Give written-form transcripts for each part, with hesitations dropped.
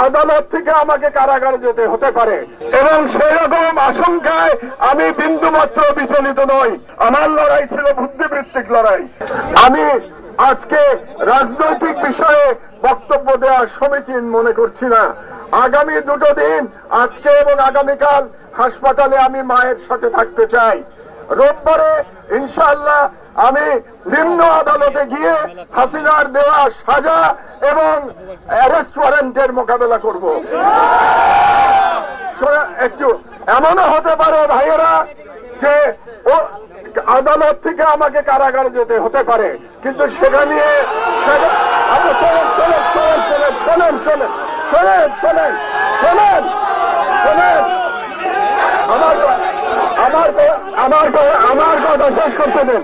আদালত থেকে আমাকে কারাগারে যেতে হতে পারে এবং সেই রকম আশঙ্কায় আমি বিন্দুমাত্র বিচলিত নই। আমার লড়াই ছিল বুদ্ধিবৃত্তিক লড়াই। আমি আজকে রাজনৈতিক বিষয়ে বক্তব্য দেওয়া সমীচীন মনে করছি না। আগামী দুটো দিন, আজকে এবং আগামীকাল, হাসপাতালে আমি মায়ের সাথে থাকতে চাই। রোববারে ইনশাআল্লাহ আমি নিম্ন আদালতে গিয়ে হাসিনার দেওয়া সাজা এবং অ্যারেস্ট ওয়ারেন্টের মোকাবেলা করব। একটু এমনও হতে পারে ভাইয়েরা যে ও আদালত থেকে আমাকে কারাগারে যেতে হতে পারে, কিন্তু সেখানে আমার কথা শেষ করতে দেন,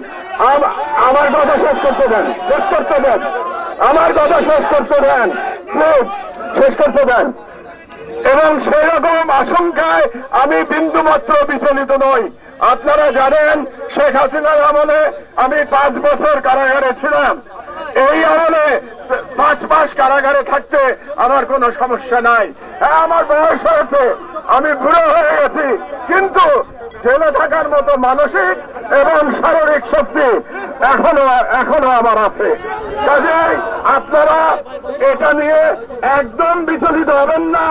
আমার কথা শেষ করতে দেন, আমার কথা শেষ করতে দেন, প্লিজ শেষ করতে দেন। এবং সেই রকম আশঙ্কায় আমি বিন্দুমাত্র বিচলিত নই। আপনারা জানেন শেখ হাসিনার আমলে আমি 5 বছর কারাগারে ছিলাম। এই আমলে 5 মাস কারাগারে থাকতে আমার কোনো সমস্যা নাই। হ্যাঁ, আমার বয়স হয়েছে, আমি বুড়ো হয়ে গেছি, কিন্তু জেলে থাকার মতো মানসিক এবং শারীরিক শক্তি এখনো আমার আছে। কাজেই আপনারা এটা নিয়ে একদম বিচলিত হবেন না,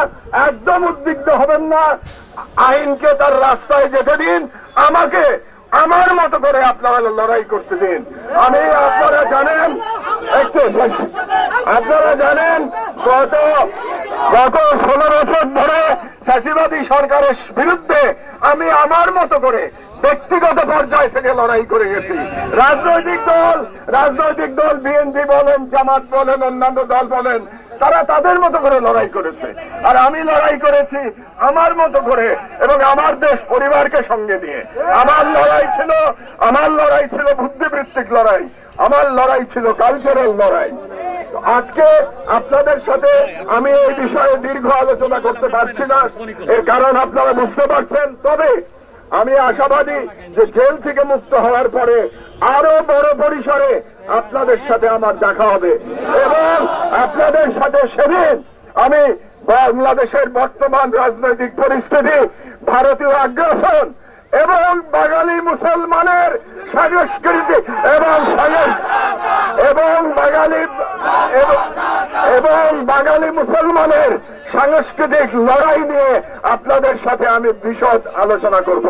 একদম উদ্বিগ্ন হবেন না। আইনকে তার রাস্তায় যেতে দিন, আমাকে আমার মতো করে আপনারা লড়াই করতে দিন। আপনারা জানেন গত 16 বছর ধরে ফ্যাসিবাদী সরকারের বিরুদ্ধে আমি আমার মতো করে ব্যক্তিগত পর্যায় থেকে লড়াই করে গেছি। রাজনৈতিক দল বিএনপি বলেন, জামাত বলেন, অন্যান্য দল বলেন, তারা তাদের মতো করে লড়াই করেছে, আর আমি লড়াই করেছি আমার মতো করে এবং আমার দেশ পরিবারকে সঙ্গে নিয়ে। আমার লড়াই ছিল বুদ্ধিবৃত্তিক লড়াই, আমার লড়াই ছিল কালচারাল লড়াই। আজকে আপনাদের সাথে আমি এই বিষয়ে দীর্ঘ আলোচনা করতে পারছি না, এর কারণ আপনারা বুঝতে পারছেন। তবে আমি আশাবাদী যে জেল থেকে মুক্ত হওয়ার পরে আরো বড় পরিসরে আপনাদের সাথে আমার দেখা হবে এবং আপনাদের সাথে সেদিন আমি বাংলাদেশের বর্তমান রাজনৈতিক পরিস্থিতি, ভারতীয় আগ্রাসন এবং বাঙালি মুসলমানের সংস্কৃতি এবং বাঙালি মুসলমানের সাংস্কৃতিক লড়াই নিয়ে আপনাদের সাথে আমি বিশদ আলোচনা করব।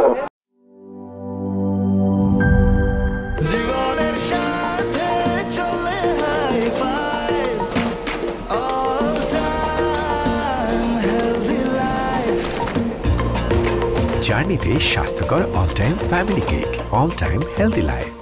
জীবনের সাথে চলে hi-fi, all time healthy life। জার্নিতে স্বাস্থ্যকর all time family cake, all time healthy life.